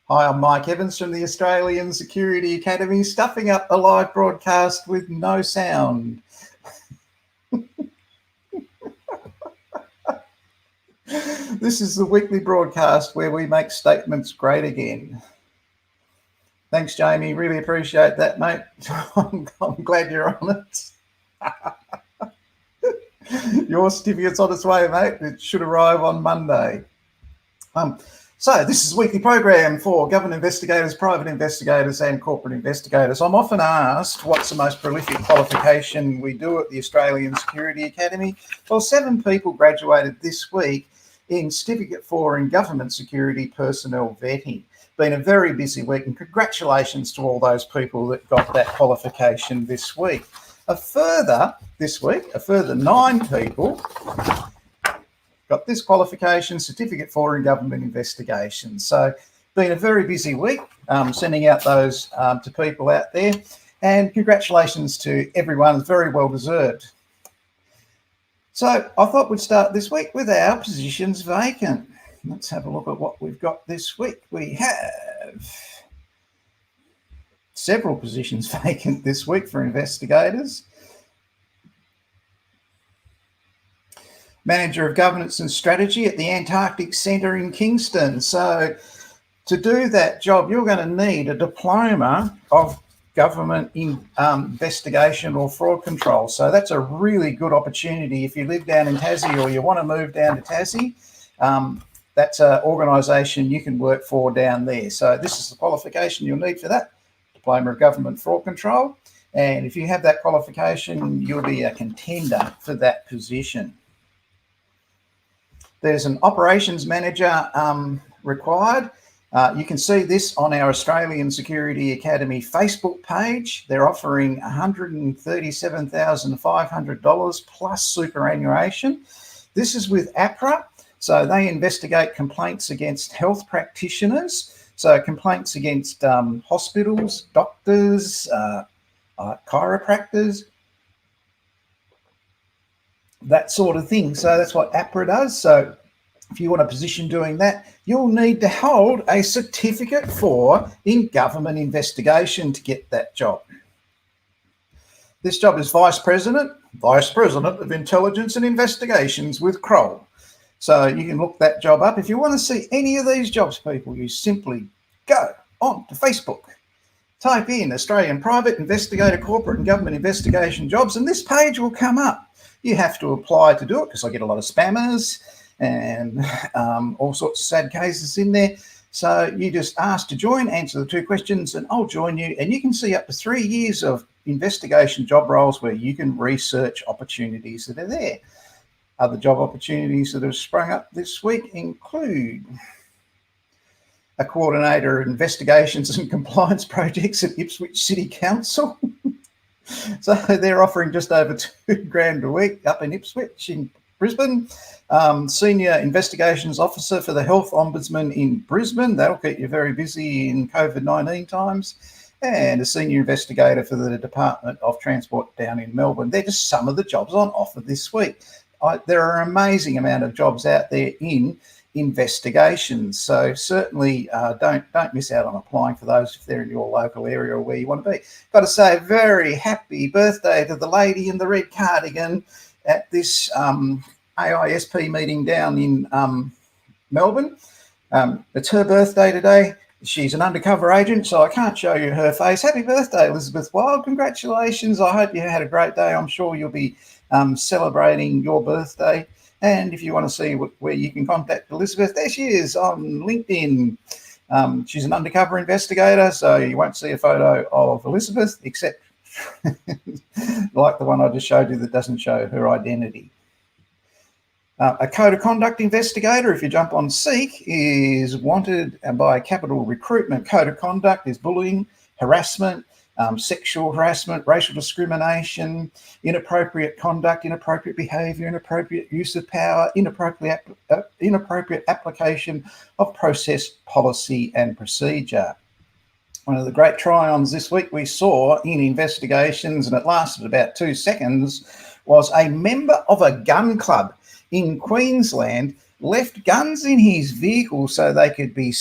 Hi, I'm Mike Evans from the Australian Security Academy, stuffing up a live broadcast with no sound. This is the weekly broadcast where we make statements great again. Thanks, Jamie. Really appreciate that, mate. I'm glad you're on it. Your certificate's on its way, mate. It should arrive on Monday. So this is a weekly program for government investigators, private investigators and corporate investigators. I'm often asked what's the most prolific qualification we do at the Australian Security Academy. Well, 7 people graduated this week in Certificate 4 in Government Security Personnel Vetting. Been a very busy week, and congratulations to all those people that got that qualification this week. A further 9 people got this qualification, Certificate 4 in Government Investigations. So been a very busy week, sending out those to people out there, and congratulations to everyone. It's very well deserved. So I thought we'd start this week with our positions vacant. Let's have a look at what we've got this week. We have several positions vacant this week for investigators. Manager of Governance and Strategy at the Antarctic Centre in Kingston. So to do that job, you're going to need a diploma of government investigation or fraud control. So that's a really good opportunity if you live down in Tassie or you want to move down to Tassie. That's an organisation you can work for down there. So this is the qualification you'll need for that, Diploma of Government Fraud Control. And if you have that qualification, you'll be a contender for that position. There's an operations manager required. You can see this on our Australian Security Academy Facebook page. They're offering $137,500 plus superannuation. This is with APRA. So they investigate complaints against health practitioners. So complaints against hospitals, doctors, chiropractors, that sort of thing. So that's what APRA does. So if you want a position doing that, you'll need to hold a Certificate 4 in Government Investigation to get that job. This job is Vice President of Intelligence and Investigations with Kroll. So you can look that job up. If you want to see any of these jobs, people, you simply go on to Facebook, type in Australian Private Investigator Corporate and Government Investigation Jobs, and this page will come up. You have to apply to do it because I get a lot of spammers and all sorts of sad cases in there. So you just ask to join, answer the 2 questions, and I'll join you. And you can see up to 3 years of investigation job roles where you can research opportunities that are there. Other job opportunities that have sprung up this week include a coordinator of investigations and compliance projects at Ipswich City Council. So they're offering just over $2,000 a week up in Ipswich in Brisbane. Senior Investigations Officer for the Health Ombudsman in Brisbane. That'll keep you very busy in COVID-19 times. And a Senior Investigator for the Department of Transport down in Melbourne. They're just some of the jobs on offer this week. There are an amazing amount of jobs out there in investigations. So certainly don't miss out on applying for those if they're in your local area or where you want to be. Got to say a very happy birthday to the lady in the red cardigan at this AISP meeting down in Melbourne. It's her birthday today. She's an undercover agent, so I can't show you her face. Happy birthday, Elizabeth Wild. Congratulations. I hope you had a great day. I'm sure you'll be celebrating your birthday. And if you want to see where you can contact Elizabeth, there she is on LinkedIn. She's an undercover investigator, so you won't see a photo of Elizabeth, except like the one I just showed you that doesn't show her identity. A code of conduct investigator, if you jump on Seek, is wanted by Capital Recruitment. Code of conduct is bullying, harassment, sexual harassment, racial discrimination, inappropriate conduct, inappropriate behaviour, inappropriate use of power, inappropriate application of process, policy and procedure. One of the great try-ons this week we saw in investigations, and it lasted about 2 seconds, was a member of a gun club in Queensland left guns in his vehicle so they could be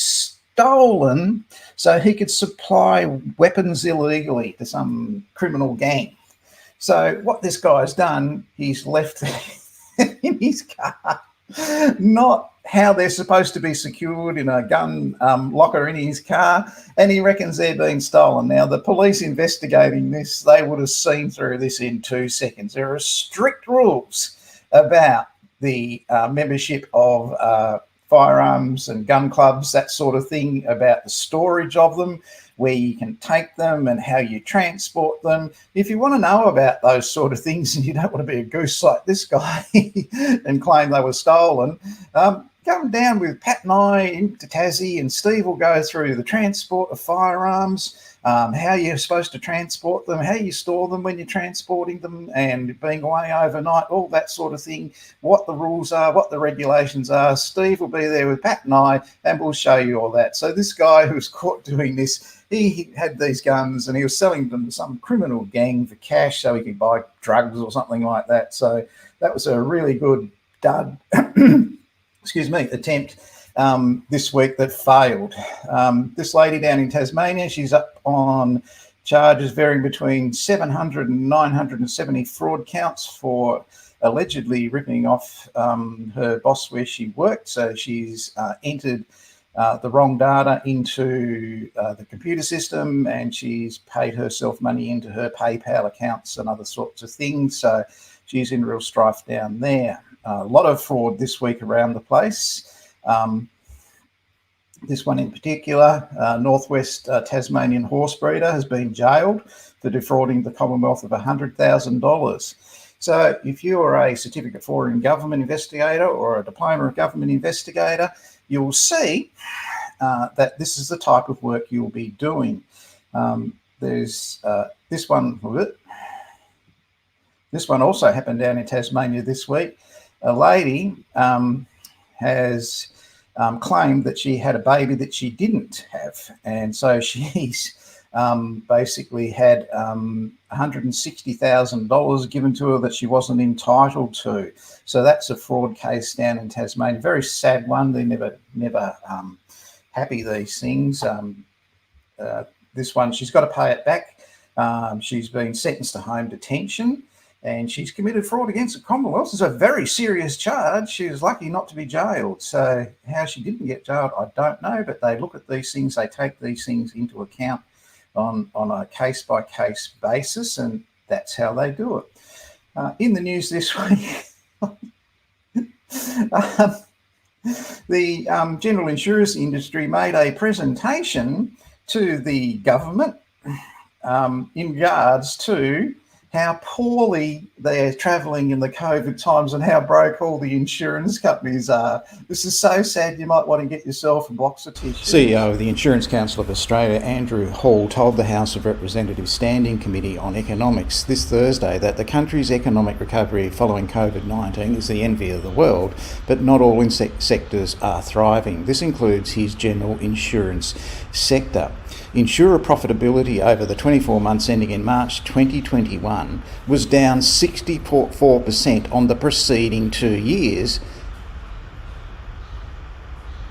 stolen so he could supply weapons illegally to some criminal gang. So what this guy's done, he's left in his car, not how they're supposed to be secured in a gun locker in his car, and he reckons they're being stolen. Now, the police investigating this, they would have seen through this in 2 seconds. There are strict rules about the membership of firearms and gun clubs, that sort of thing, about the storage of them, where you can take them and how you transport them. If you want to know about those sort of things and you don't want to be a goose like this guy and claim they were stolen, come down with Pat and I into Tassie, and Steve will go through the transport of firearms, how you're supposed to transport them, how you store them when you're transporting them and being away overnight, all that sort of thing, what the rules are, what the regulations are. Steve will be there with Pat and I, and we'll show you all that. So this guy who was caught doing this, he had these guns and he was selling them to some criminal gang for cash so he could buy drugs or something like that. So that was a really good dud attempt this week that failed. This lady down in Tasmania, she's up on charges varying between 700 and 970 fraud counts for allegedly ripping off her boss where she worked. So she's entered the wrong data into the computer system, and she's paid herself money into her PayPal accounts and other sorts of things. So she's in real strife down there. A lot of fraud this week around the place. This one in particular, Northwest Tasmanian horse breeder, has been jailed for defrauding the Commonwealth of $100,000. So if you are a certificate for in government investigator or a diploma of government investigator, you'll see that this is the type of work you'll be doing. There's this one also happened down in Tasmania this week. A lady has claimed that she had a baby that she didn't have. And so she's basically had $160,000 given to her that she wasn't entitled to. So that's a fraud case down in Tasmania. Very sad one. They're never happy, these things. This one, she's got to pay it back. She's been sentenced to home detention, and she's committed fraud against the Commonwealth. It's a very serious charge. She was lucky not to be jailed. So how she didn't get jailed, I don't know, but they look at these things, they take these things into account on a case-by-case basis, and that's how they do it. In the news this week, the general insurance industry made a presentation to the government in regards to how poorly they're travelling in the COVID times and how broke all the insurance companies are. This is so sad, you might want to get yourself a box of tissue. CEO of the Insurance Council of Australia, Andrew Hall, told the House of Representatives Standing Committee on Economics this Thursday that the country's economic recovery following COVID-19 is the envy of the world, but not all sectors are thriving. This includes his general insurance sector. Insurer profitability over the 24 months ending in March 2021 was down 64% on the preceding 2 years.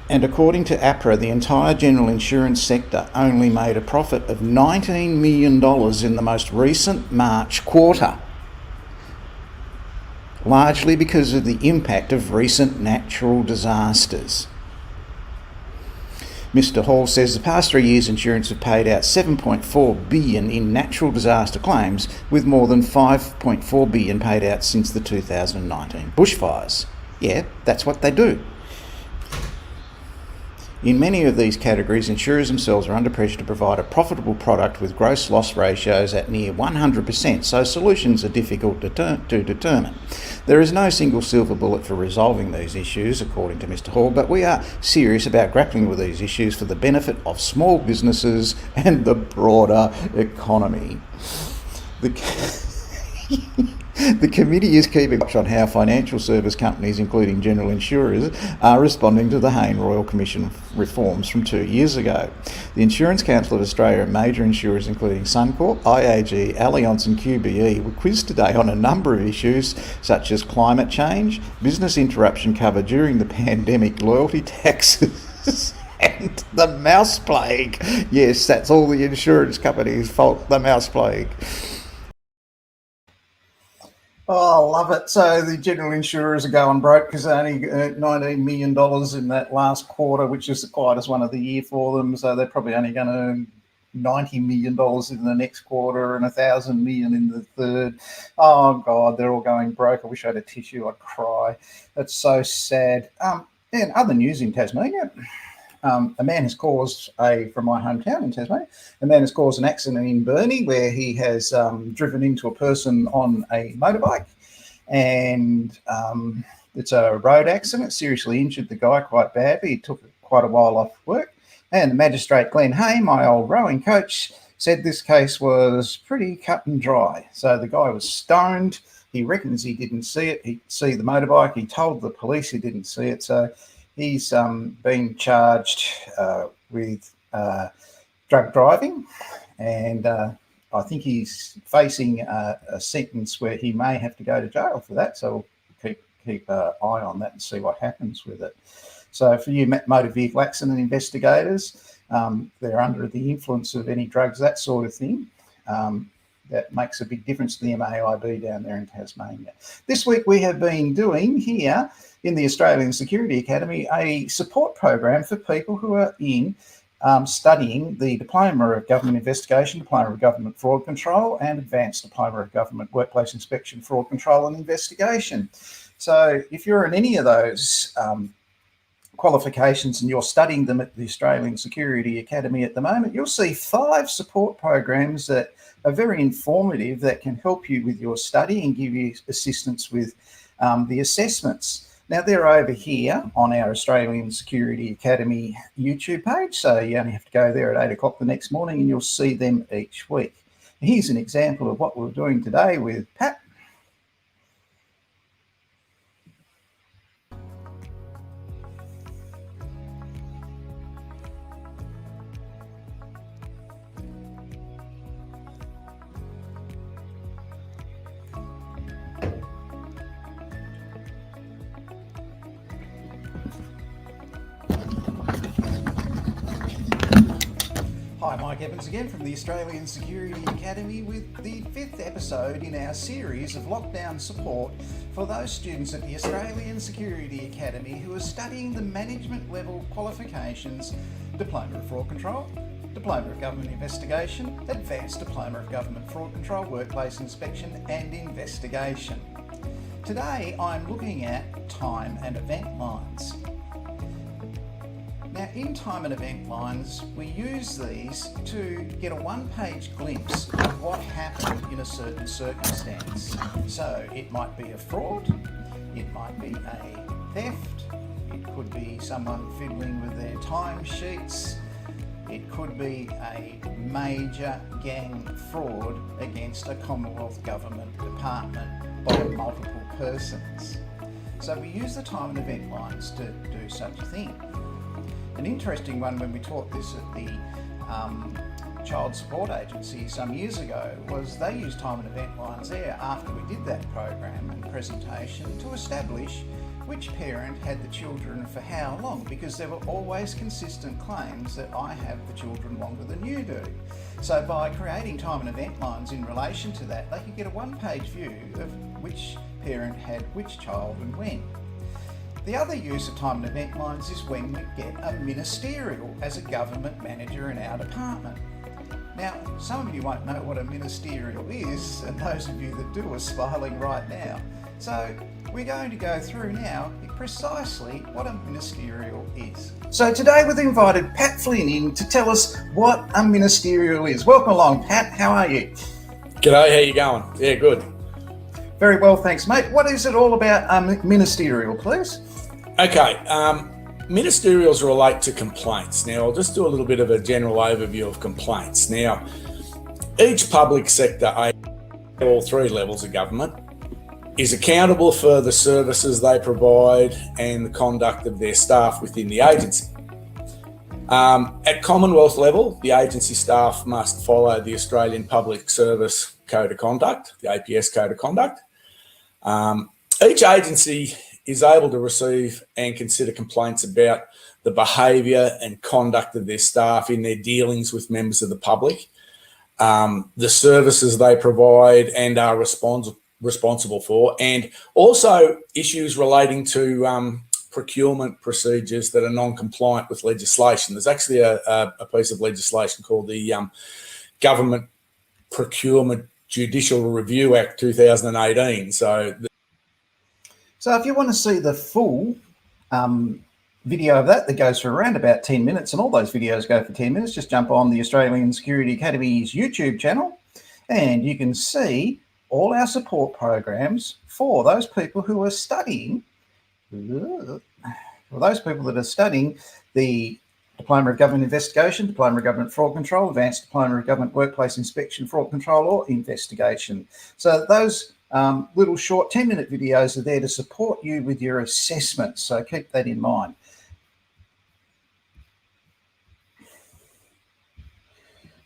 And according to APRA, the entire general insurance sector only made a profit of $19 million in the most recent March quarter, largely because of the impact of recent natural disasters. Mr. Hall says the past 3 years insurance have paid out $7.4 billion in natural disaster claims, with more than $5.4 billion paid out since the 2019 bushfires. Yeah, that's what they do. In many of these categories, insurers themselves are under pressure to provide a profitable product with gross loss ratios at near 100%, so solutions are difficult to determine. There is no single silver bullet for resolving these issues, according to Mr. Hall, but we are serious about grappling with these issues for the benefit of small businesses and the broader economy. The committee is keeping watch on how financial service companies, including general insurers, are responding to the Hayne Royal Commission reforms from 2 years ago. The Insurance Council of Australia and major insurers, including Suncorp, IAG, Allianz and QBE, were quizzed today on a number of issues such as climate change, business interruption cover during the pandemic, loyalty taxes And the mouse plague. Yes, that's all the insurance company's fault, the mouse plague. Oh, I love it. So the general insurers are going broke because they only earned $19 million in that last quarter, which is the quietest one of the year for them. So they're probably only going to earn $90 million in the next quarter and $1,000 million in the third. Oh, God, they're all going broke. I wish I had a tissue. I'd cry. That's so sad. And other news in Tasmania. A man has caused from my hometown in Tasmania, a man has caused an accident in Burnie where he has driven into a person on a motorbike, and it's a road accident, seriously injured the guy quite badly. He took quite a while off work, and the magistrate, Glenn Hay, my old rowing coach, said this case was pretty cut and dry. So the guy was stoned. He reckons he didn't see it. He see the motorbike. He told the police he didn't see it. So he's been charged with drug driving, and I think he's facing a sentence where he may have to go to jail for that. So we'll keep an eye on that and see what happens with it. So for you motor vehicle accident investigators, they're under the influence of any drugs, that sort of thing. That makes a big difference to the MAIB down there in Tasmania. This week we have been doing here in the Australian Security Academy a support program for people who are studying the Diploma of Government Investigation, Diploma of Government Fraud Control, and Advanced Diploma of Government Workplace Inspection, Fraud Control and Investigation. So if you're in any of those qualifications and you're studying them at the Australian Security Academy at the moment, you'll see 5 support programs that are very informative that can help you with your study and give you assistance with the assessments. Now, they're over here on our Australian Security Academy YouTube page, so you only have to go there at 8 o'clock the next morning and you'll see them each week. Here's an example of what we're doing today with Pat. Hi, Mike Evans again from the Australian Security Academy with the 5th episode in our series of lockdown support for those students at the Australian Security Academy who are studying the management level qualifications, Diploma of Fraud Control, Diploma of Government Investigation, Advanced Diploma of Government Fraud Control, Workplace Inspection and Investigation. Today I'm looking at time and event lines. Now, in time and event lines, we use these to get a one-page glimpse of what happened in a certain circumstance. So it might be a fraud, it might be a theft, it could be someone fiddling with their timesheets, it could be a major gang fraud against a Commonwealth government department by multiple persons. So we use the time and event lines to do such a thing. An interesting one when we taught this at the Child Support Agency some years ago was they used time and event lines there after we did that program and presentation to establish which parent had the children for how long, because there were always consistent claims that I have the children longer than you do. So by creating time and event lines in relation to that, they could get a one-page view of which parent had which child and when. The other use of time and event lines is when we get a ministerial as a government manager in our department. Now, some of you won't know what a ministerial is, and those of you that do are smiling right now. So we're going to go through now precisely what a ministerial is. So today we've invited Pat Flynn in to tell us what a ministerial is. Welcome along, Pat. How are you? G'day, how you going? Yeah, good. Very well, thanks, mate. What is it all about ministerial, please? Okay, ministerials relate to complaints. Now, I'll just do a little bit of a general overview of complaints. Now, each public sector, all 3 levels of government, is accountable for the services they provide and the conduct of their staff within the agency. At Commonwealth level, the agency staff must follow the Australian Public Service Code of Conduct, the APS Code of Conduct. Each agency is able to receive and consider complaints about the behaviour and conduct of their staff in their dealings with members of the public, the services they provide and are responsible for, and also issues relating to procurement procedures that are non-compliant with legislation. There's actually a piece of legislation called the Government Procurement Judicial Review Act 2018. So if you want to see the full video of that goes for around about 10 minutes, and all those videos go for 10 minutes, just jump on the Australian Security Academy's YouTube channel and you can see all our support programs for those people who are studying, for those people that are studying the Diploma of Government Investigation, Diploma of Government Fraud Control, Advanced Diploma of Government Workplace Inspection, Fraud Control or Investigation. So those little short 10-minute videos are there to support you with your assessments, so keep that in mind.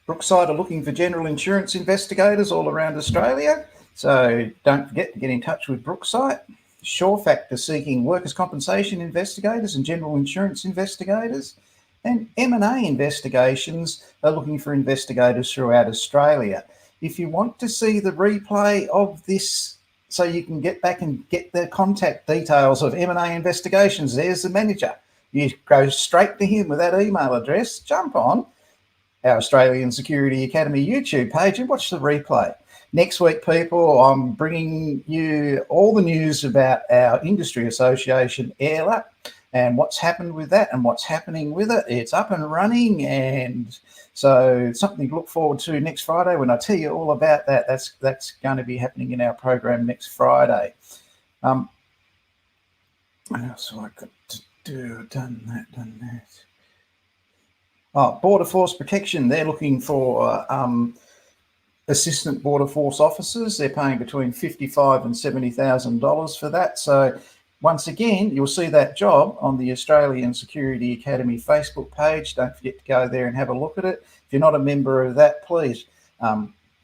Brookside are looking for general insurance investigators all around Australia, so don't forget to get in touch with Brookside. SureFact are seeking workers' compensation investigators and general insurance investigators, and M&A investigations are looking for investigators throughout Australia. If you want to see the replay of this so you can get back and get the contact details of M&A investigations, there's the manager. You go straight to him with that email address, jump on our Australian Security Academy YouTube page and watch the replay. Next week, people, I'm bringing you all the news about our industry association, AIRLAP, and what's happened with that and what's happening with it. It's up and running, and so something to look forward to next Friday when I tell you all about that. That's going to be happening in our program next Friday. What else have I got to do? Done that. Oh, Border Force Protection. They're looking for assistant Border Force officers. They're paying between $55,000 and $70,000 for that. So once again, you'll see that job on the Australian Security Academy Facebook page. Don't forget to go there and have a look at it. If you're not a member of that, please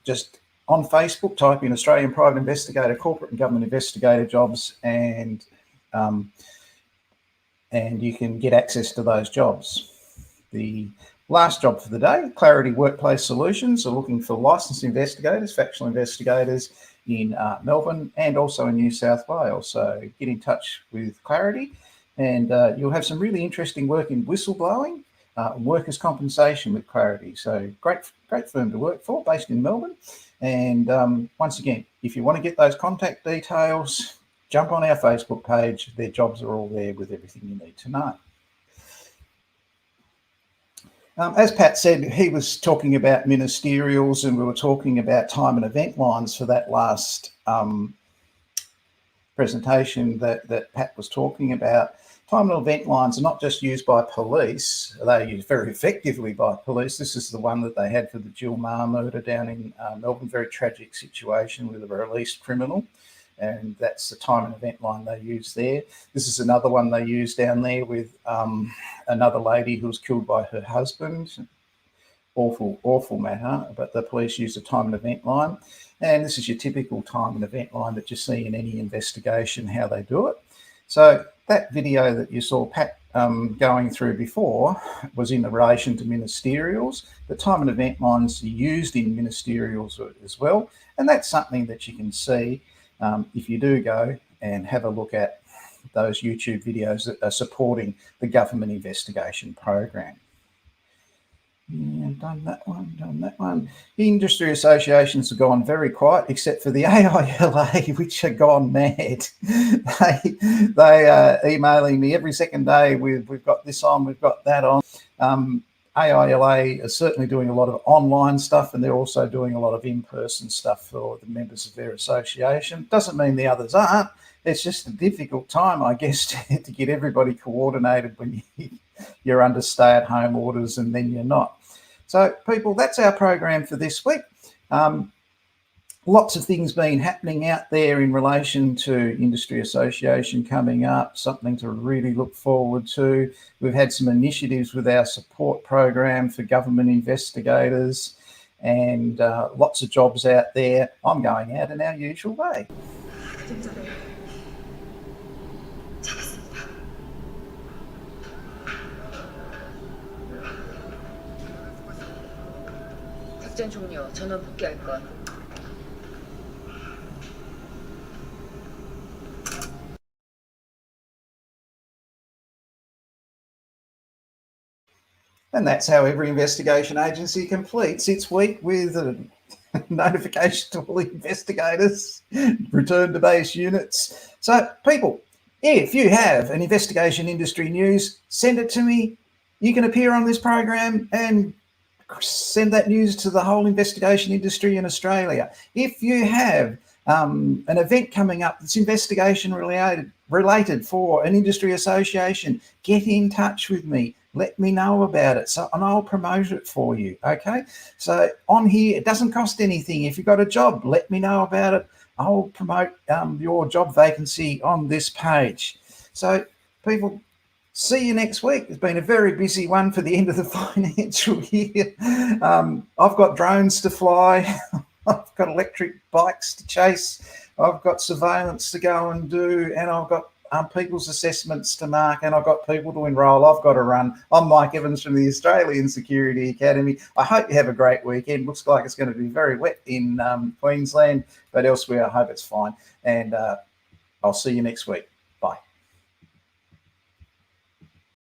just on Facebook, type in Australian Private Investigator, Corporate and Government Investigator jobs, and you can get access to those jobs. The last job for the day, Clarity Workplace Solutions are looking for licensed investigators, factual investigators in Melbourne and also in New South Wales. So get in touch with Clarity, and you'll have some really interesting work in whistleblowing, workers' compensation with Clarity. So great firm to work for, based in Melbourne. And once again, if you want to get those contact details, jump on our Facebook page. Their jobs are all there with everything you need to know. As Pat said, he was talking about ministerials, and we were talking about time and event lines for that last presentation that Pat was talking about. Time and event lines are not just used by police, they're used very effectively by police. This is the one that they had for the Jill Maher murder down in Melbourne, very tragic situation with a released criminal. And that's the time and event line they use there. This is another one they use down there with another lady who was killed by her husband. Awful matter, but the police use a time and event line. And this is your typical time and event line that you see in any investigation, how they do it. So that video that you saw Pat going through before was in relation to ministerials. The time and event lines are used in ministerials as well. And that's something that you can see if you do go and have a look at those YouTube videos that are supporting the government investigation program. Yeah, done that one. The industry associations have gone very quiet, except for the AIRLA, which have gone mad. They are emailing me every second day. We've got this on, we've got that on. AIRLA are certainly doing a lot of online stuff, and they're also doing a lot of in-person stuff for the members of their association. Doesn't mean the others aren't. It's just a difficult time, I guess, to get everybody coordinated when you're under stay-at-home orders and then you're not. So, people, that's our program for this week. Lots of things been happening out there in relation to industry association coming up, something to really look forward to. We've had some initiatives with our support program for government investigators, and lots of jobs out there. I'm going out in our usual way. 작전 종료. 전원 복귀할 것. And that's how every investigation agency completes its week, with a notification to all investigators, return to base units. So people, if you have an investigation industry news, send it to me. You can appear on this program and send that news to the whole investigation industry in Australia. If you have an event coming up that's investigation related for an industry association, get in touch with me. Let me know about it, and I'll promote it for you. Okay, so on here, it doesn't cost anything. If you've got a job, let me know about it. I'll promote your job vacancy on this page. So people, see you next week. It's been a very busy one for the end of the financial year. I've got drones to fly. I've got electric bikes to chase. I've got surveillance to go and do, and I've got people's assessments to mark, and I've got people to enrol. I've got to run. I'm Mike Evans from the Australian Security Academy. I hope you have a great weekend. Looks like it's going to be very wet in Queensland, but elsewhere I hope it's fine. And I'll see you next week.